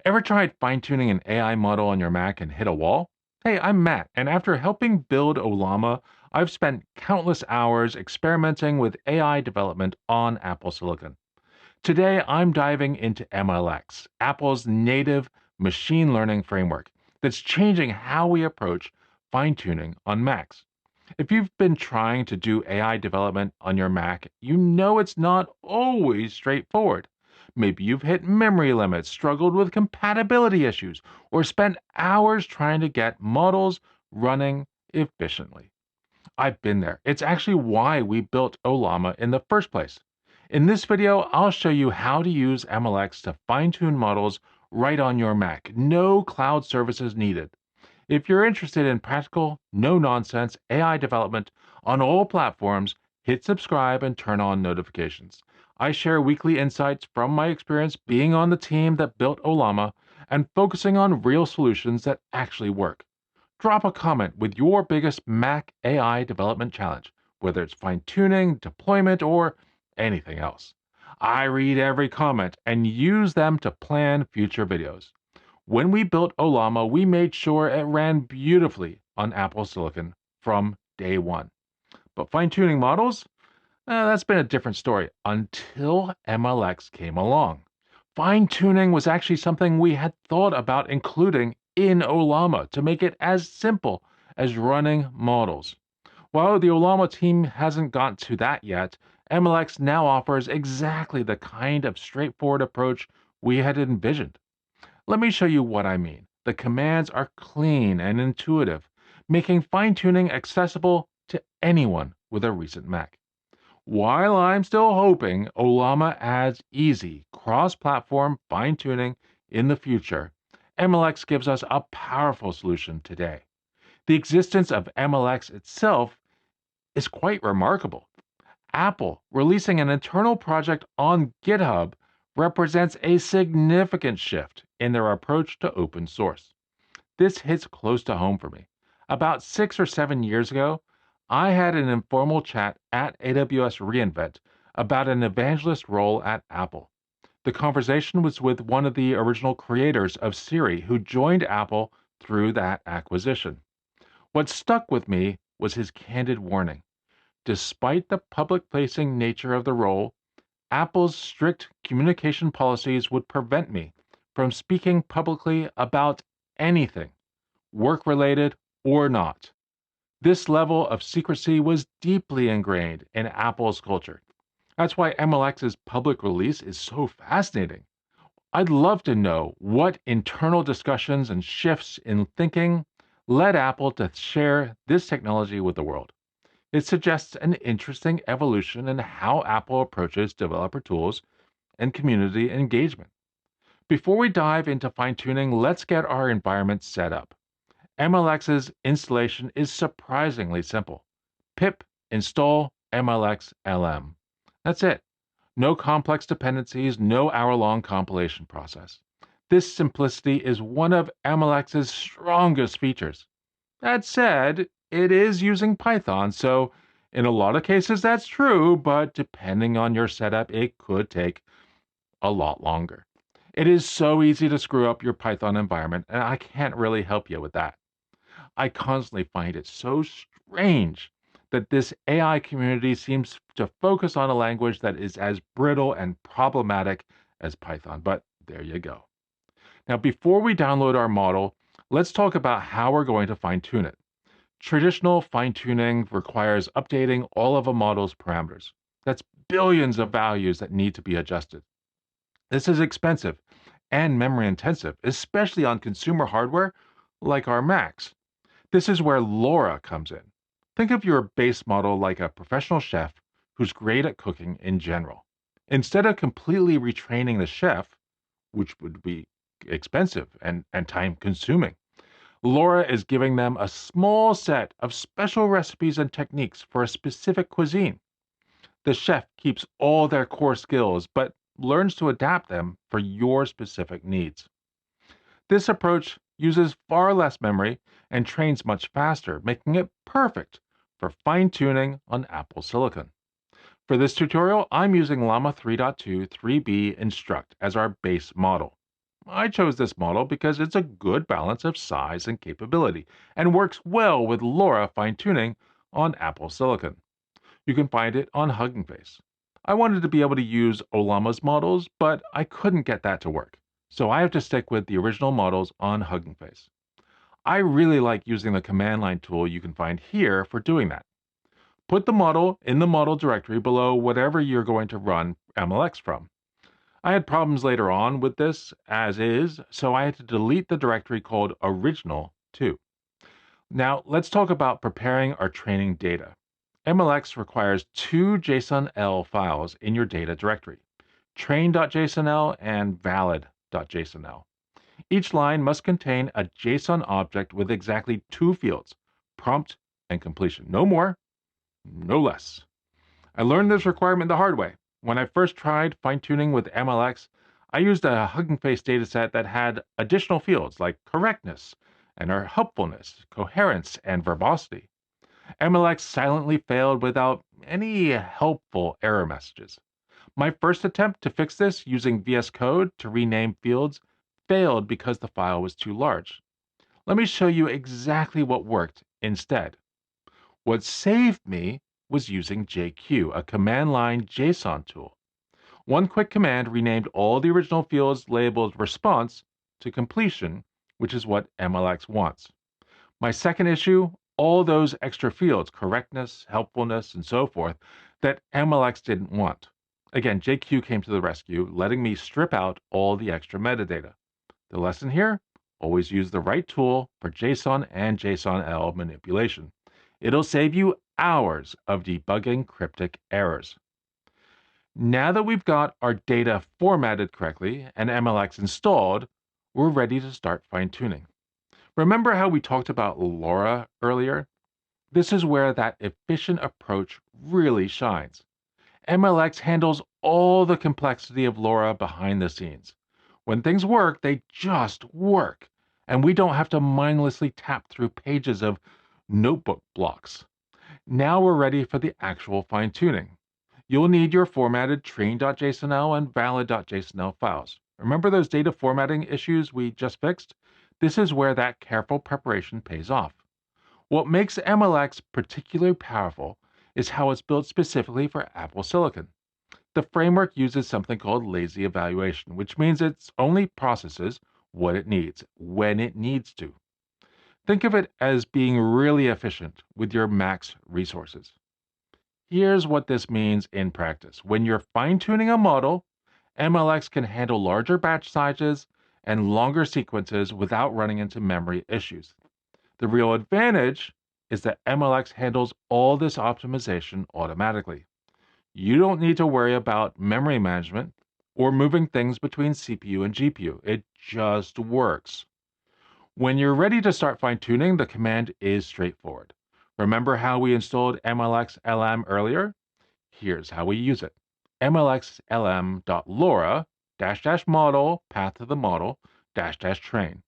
Ever tried fine-tuning an AI model on your Mac and hit a wall? Hey, I'm Matt, and after helping build Ollama, I've spent countless hours experimenting with AI development on Apple Silicon. Today, I'm diving into MLX, Apple's native machine learning framework that's changing how we approach fine-tuning on Macs. If you've been trying to do AI development on your Mac, you know it's not always straightforward. Maybe you've hit memory limits, struggled with compatibility issues, or spent hours trying to get models running efficiently. I've been there. It's actually why we built Ollama in the first place. In this video, I'll show you how to use MLX to fine-tune models right on your Mac. No cloud services needed. If you're interested in practical, no nonsense AI development on all platforms, hit subscribe and turn on notifications. I share weekly insights from my experience being on the team that built Ollama and focusing on real solutions that actually work. Drop a comment with your biggest Mac AI development challenge, whether it's fine tuning, deployment, or anything else. I read every comment and use them to plan future videos. When we built Ollama, we made sure it ran beautifully on Apple Silicon from day one. But fine-tuning models? That's been a different story until MLX came along. Fine-tuning was actually something we had thought about including in Ollama to make it as simple as running models. While the Ollama team hasn't gotten to that yet, MLX now offers exactly the kind of straightforward approach we had envisioned. Let me show you what I mean. The commands are clean and intuitive, making fine-tuning accessible to anyone with a recent Mac. While I'm still hoping Ollama adds easy, cross-platform fine-tuning in the future, MLX gives us a powerful solution today. The existence of MLX itself is quite remarkable. Apple releasing an internal project on GitHub represents a significant shift in their approach to open source. This hits close to home for me. About 6 or 7 years ago, I had an informal chat at AWS reInvent about an evangelist role at Apple. The conversation was with one of the original creators of Siri who joined Apple through that acquisition. What stuck with me was his candid warning. Despite the public facing nature of the role, Apple's strict communication policies would prevent me from speaking publicly about anything, work related or not. This level of secrecy was deeply ingrained in Apple's culture. That's why MLX's public release is so fascinating. I'd love to know what internal discussions and shifts in thinking led Apple to share this technology with the world. It suggests an interesting evolution in how Apple approaches developer tools and community engagement. Before we dive into fine tuning, let's get our environment set up. MLX's installation is surprisingly simple. Pip install MLX LM. That's it. No complex dependencies, no hour-long compilation process. This simplicity is one of MLX's strongest features. That said, it is using Python, so in a lot of cases that's true, but depending on your setup, it could take a lot longer. It is so easy to screw up your Python environment, and I can't really help you with that. I constantly find it so strange that this AI community seems to focus on a language that is as brittle and problematic as Python, but there you go. Now, before we download our model, let's talk about how we're going to fine tune it. Traditional fine tuning requires updating all of a model's parameters. That's billions of values that need to be adjusted. This is expensive and memory intensive, especially on consumer hardware like our Macs. This is where LoRA comes in. Think of your base model like a professional chef who's great at cooking in general. Instead of completely retraining the chef, which would be expensive and time consuming, LoRA is giving them a small set of special recipes and techniques for a specific cuisine. The chef keeps all their core skills, but learns to adapt them for your specific needs. This approach uses far less memory and trains much faster, making it perfect for fine-tuning on Apple Silicon. For this tutorial, I'm using Llama 3.2 3B Instruct as our base model. I chose this model because it's a good balance of size and capability and works well with LoRa fine-tuning on Apple Silicon. You can find it on Hugging Face. I wanted to be able to use Ollama's models, but I couldn't get that to work. So I have to stick with the original models on Hugging Face. I really like using the command line tool you can find here for doing that. Put the model in the model directory below whatever you're going to run MLX from. I had problems later on with this as is, so I had to delete the directory called original too. Now, let's talk about preparing our training data. MLX requires two JSON-L files in your data directory, train.jsonl and valid.jsonl. Each line must contain a JSON object with exactly two fields, prompt and completion. No more, no less. I learned this requirement the hard way. When I first tried fine-tuning with MLX, I used a Hugging Face dataset that had additional fields like correctness and our helpfulness, coherence, and verbosity. MLX silently failed without any helpful error messages. My first attempt to fix this using VS Code to rename fields failed because the file was too large. Let me show you exactly what worked instead. What saved me was using JQ, a command line JSON tool. One quick command renamed all the original fields labeled response to completion, which is what MLX wants. My second issue, all those extra fields, correctness, helpfulness, and so forth, that MLX didn't want. Again, JQ came to the rescue, letting me strip out all the extra metadata. The lesson here, always use the right tool for JSON and JSON-L manipulation. It'll save you hours of debugging cryptic errors. Now that we've got our data formatted correctly and MLX installed, we're ready to start fine-tuning. Remember how we talked about LoRa earlier? This is where that efficient approach really shines. MLX handles all the complexity of LoRa behind the scenes. When things work, they just work, and we don't have to mindlessly tap through pages of notebook blocks. Now we're ready for the actual fine-tuning. You'll need your formatted train.jsonl and valid.jsonl files. Remember those data formatting issues we just fixed? This is where that careful preparation pays off. What makes MLX particularly powerful is how it's built specifically for Apple Silicon. The framework uses something called lazy evaluation, which means it only processes what it needs, when it needs to. Think of it as being really efficient with your Mac's resources. Here's what this means in practice. When you're fine-tuning a model, MLX can handle larger batch sizes and longer sequences without running into memory issues. The real advantage is that MLX handles all this optimization automatically. You don't need to worry about memory management or moving things between CPU and GPU. It just works. When you're ready to start fine-tuning, the command is straightforward. Remember how we installed MLX LM earlier? Here's how we use it. mlxlm.lora model path to the model train.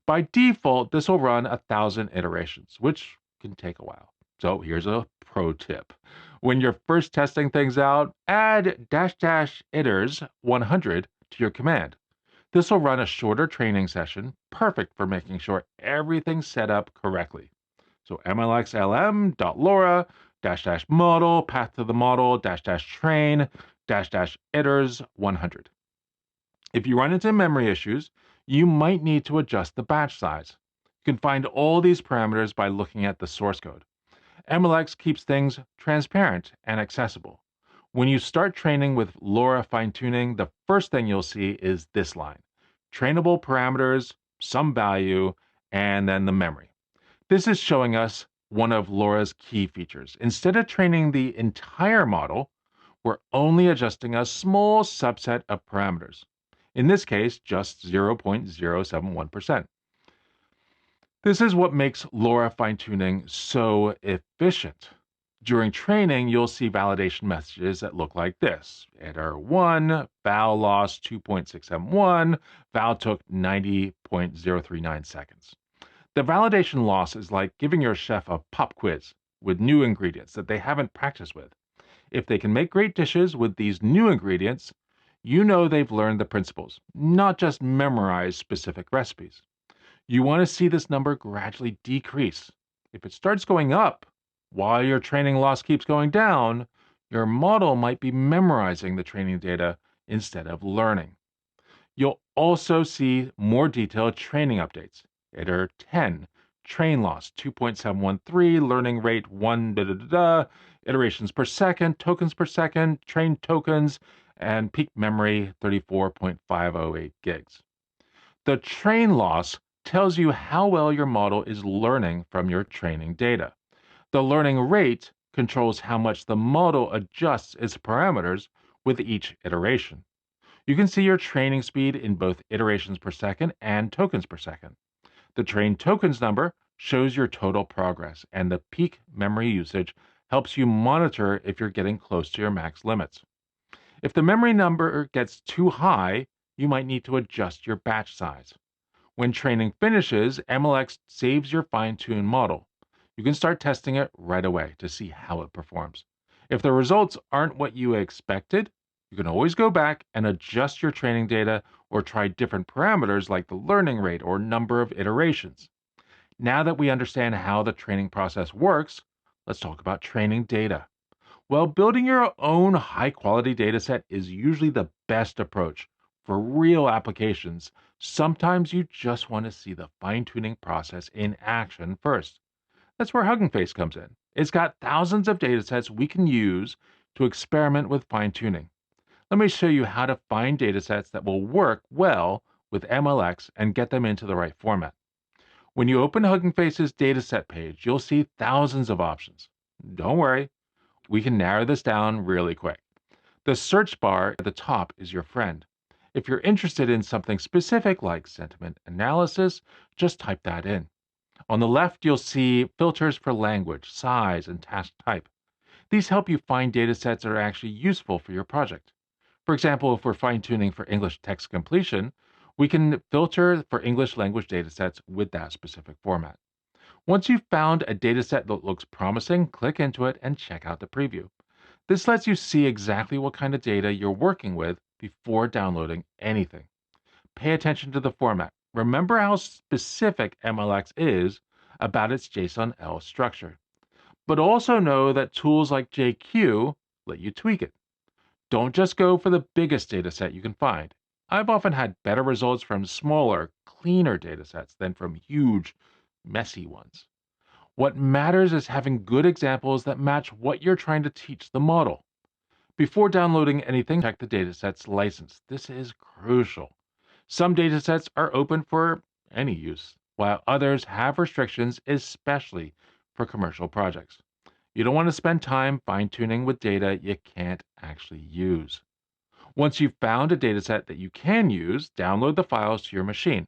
By default, this will run 1,000 iterations, which can take a while. So here's a pro tip. When you're first testing things out, add --iters 100 to your command. This will run a shorter training session, perfect for making sure everything's set up correctly. So mlxlm.lora model path to the model train --iters 100. If you run into memory issues, you might need to adjust the batch size. You can find all these parameters by looking at the source code. MLX keeps things transparent and accessible. When you start training with LoRa fine-tuning, the first thing you'll see is this line: trainable parameters, some value, and then the memory. This is showing us one of LoRa's key features. Instead of training the entire model, we're only adjusting a small subset of parameters. In this case, just 0.071%. This is what makes LoRa fine-tuning so efficient. During training, you'll see validation messages that look like this: error 1, val lost 2.671, val took 90.039 seconds. The validation loss is like giving your chef a pop quiz with new ingredients that they haven't practiced with. If they can make great dishes with these new ingredients, You know they've learned the principles, not just memorized specific recipes. You want to see this number gradually decrease. If it starts going up while your training loss keeps going down, your model might be memorizing the training data instead of learning. You'll also see more detailed training updates. Iter 10, train loss 2.713, learning rate 1, iterations per second, tokens per second, train tokens, and peak memory 34.508 gigs. The train loss tells you how well your model is learning from your training data. The learning rate controls how much the model adjusts its parameters with each iteration. You can see your training speed in both iterations per second and tokens per second. The train tokens number shows your total progress, and the peak memory usage helps you monitor if you're getting close to your max limits. If the memory number gets too high, you might need to adjust your batch size. When training finishes, MLX saves your fine-tuned model. You can start testing it right away to see how it performs. If the results aren't what you expected, you can always go back and adjust your training data or try different parameters like the learning rate or number of iterations. Now that we understand how the training process works, let's talk about training data. Well, building your own high quality data set is usually the best approach. For real applications, sometimes you just want to see the fine tuning process in action first. That's where Hugging Face comes in. It's got thousands of data sets we can use to experiment with fine tuning. Let me show you how to find data sets that will work well with MLX and get them into the right format. When you open Hugging Face's dataset page, you'll see thousands of options. Don't worry, we can narrow this down really quick. The search bar at the top is your friend. If you're interested in something specific like sentiment analysis, just type that in. On the left, you'll see filters for language, size, and task type. These help you find data sets that are actually useful for your project. For example, if we're fine-tuning for English text completion, we can filter for English language datasets with that specific format. Once you've found a dataset that looks promising, click into it and check out the preview. This lets you see exactly what kind of data you're working with before downloading anything. Pay attention to the format. Remember how specific MLX is about its JSON-L structure. But also know that tools like JQ let you tweak it. Don't just go for the biggest dataset you can find. I've often had better results from smaller, cleaner datasets than from huge, messy ones. What matters is having good examples that match what you're trying to teach the model. Before downloading anything, check the dataset's license. This is crucial. Some datasets are open for any use, while others have restrictions, especially for commercial projects. You don't want to spend time fine-tuning with data you can't actually use. Once you've found a dataset that you can use, download the files to your machine.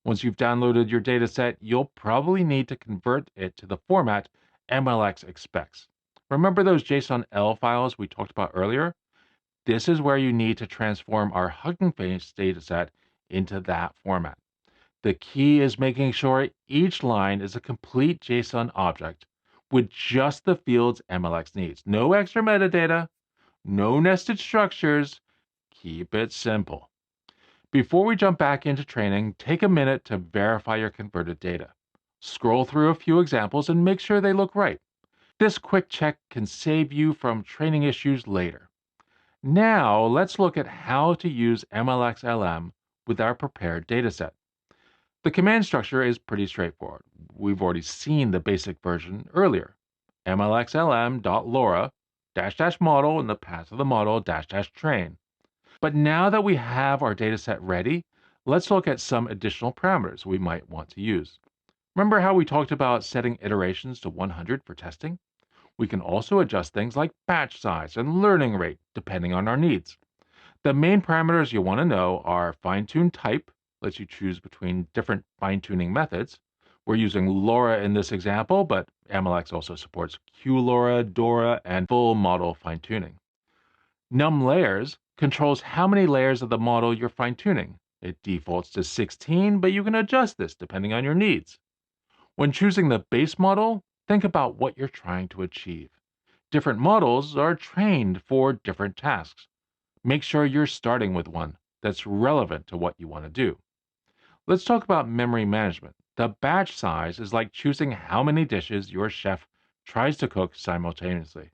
Once you've downloaded your dataset, you'll probably need to convert it to the format MLX expects. Remember those JSON-L files we talked about earlier? This is where you need to transform our Hugging Face dataset into that format. The key is making sure each line is a complete JSON object with just the fields MLX needs. No extra metadata, no nested structures. Keep it simple. Before we jump back into training, take a minute to verify your converted data. Scroll through a few examples and make sure they look right. This quick check can save you from training issues later. Now, let's look at how to use MLX-LM with our prepared dataset. The command structure is pretty straightforward. We've already seen the basic version earlier. mlxlm.lora model in the path of the model train. But now that we have our dataset ready, let's look at some additional parameters we might want to use. Remember how we talked about setting iterations to 100 for testing? We can also adjust things like batch size and learning rate depending on our needs. The main parameters you want to know are fine-tune type, lets you choose between different fine-tuning methods. We're using LoRA in this example, but MLX also supports QLoRA, DORA, and full model fine-tuning. Num layers controls how many layers of the model you're fine-tuning. It defaults to 16, but you can adjust this depending on your needs. When choosing the base model, think about what you're trying to achieve. Different models are trained for different tasks. Make sure you're starting with one that's relevant to what you want to do. Let's talk about memory management. The batch size is like choosing how many dishes your chef tries to cook simultaneously.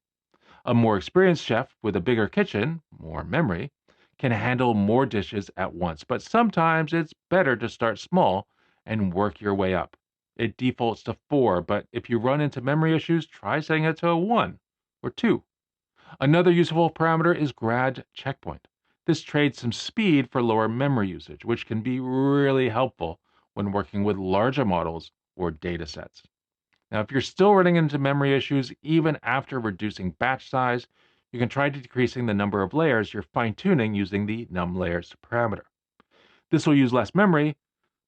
A more experienced chef with a bigger kitchen, more memory, can handle more dishes at once, but sometimes it's better to start small and work your way up. It defaults to 4, but if you run into memory issues, try setting it to a 1 or 2. Another useful parameter is grad checkpoint. This trades some speed for lower memory usage, which can be really helpful when working with larger models or data sets. Now, if you're still running into memory issues even after reducing batch size, you can try decreasing the number of layers you're fine-tuning using the num layers parameter. This will use less memory,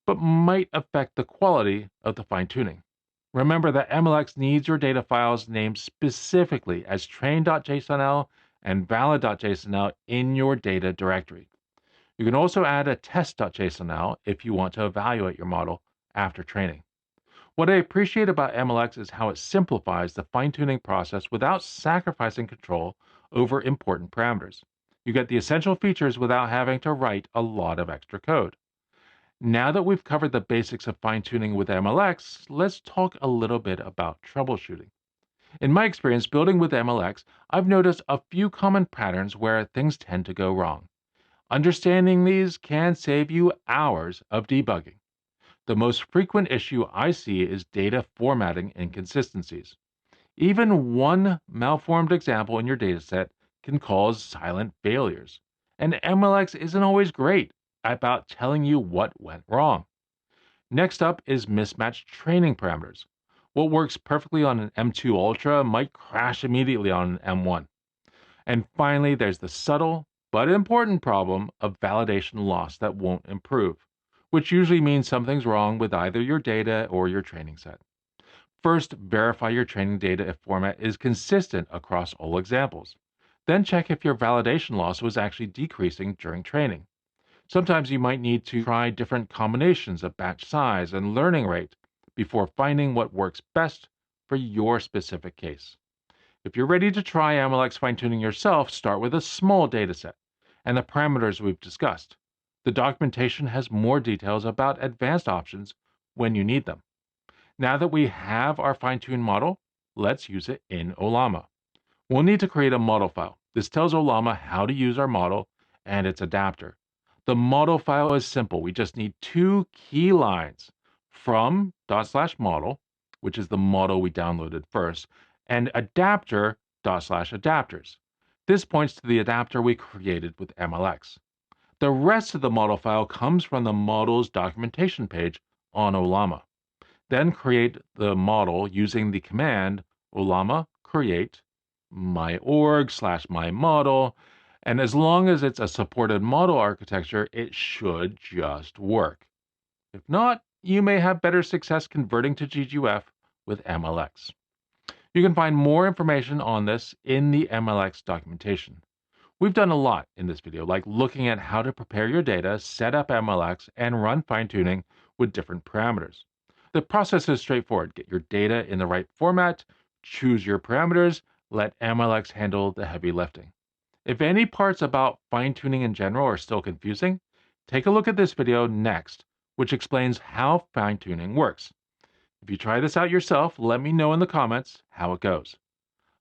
but might affect the quality of the fine-tuning. Remember that MLX needs your data files named specifically as train.jsonl and valid.jsonl in your data directory. You can also add a test.jsonl if you want to evaluate your model after training. What I appreciate about MLX is how it simplifies the fine-tuning process without sacrificing control over important parameters. You get the essential features without having to write a lot of extra code. Now that we've covered the basics of fine-tuning with MLX, let's talk a little bit about troubleshooting. In my experience building with MLX, I've noticed a few common patterns where things tend to go wrong. Understanding these can save you hours of debugging. The most frequent issue I see is data formatting inconsistencies. Even one malformed example in your dataset can cause silent failures. And MLX isn't always great about telling you what went wrong. Next up is mismatched training parameters. What works perfectly on an M2 Ultra might crash immediately on an M1. And finally, there's the subtle but important problem of validation loss that won't improve, which usually means something's wrong with either your data or your training set. First, verify your training data if format is consistent across all examples. Then check if your validation loss was actually decreasing during training. Sometimes you might need to try different combinations of batch size and learning rate before finding what works best for your specific case. If you're ready to try MLX fine-tuning yourself, start with a small dataset and the parameters we've discussed. The documentation has more details about advanced options when you need them. Now that we have our fine-tuned model, let's use it in Ollama. We'll need to create a model file. This tells Ollama how to use our model and its adapter. The model file is simple. We just need two key lines from /model, which is the model we downloaded first, and adapter./adapters. This points to the adapter we created with MLX. The rest of the model file comes from the model's documentation page on Ollama. Then create the model using the command Ollama create my.org/my model. And as long as it's a supported model architecture, it should just work. If not, you may have better success converting to GGUF with MLX. You can find more information on this in the MLX documentation. We've done a lot in this video, like looking at how to prepare your data, set up MLX, and run fine-tuning with different parameters. The process is straightforward. Get your data in the right format, choose your parameters, let MLX handle the heavy lifting. If any parts about fine-tuning in general are still confusing, take a look at this video next, which explains how fine-tuning works. If you try this out yourself, let me know in the comments how it goes.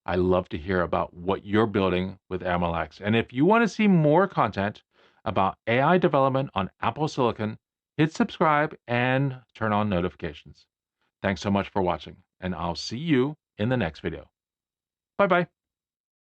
I love to hear about what you're building with MLX. And if you want to see more content about AI development on Apple Silicon, hit subscribe and turn on notifications. Thanks so much for watching, and I'll see you in the next video. Bye bye.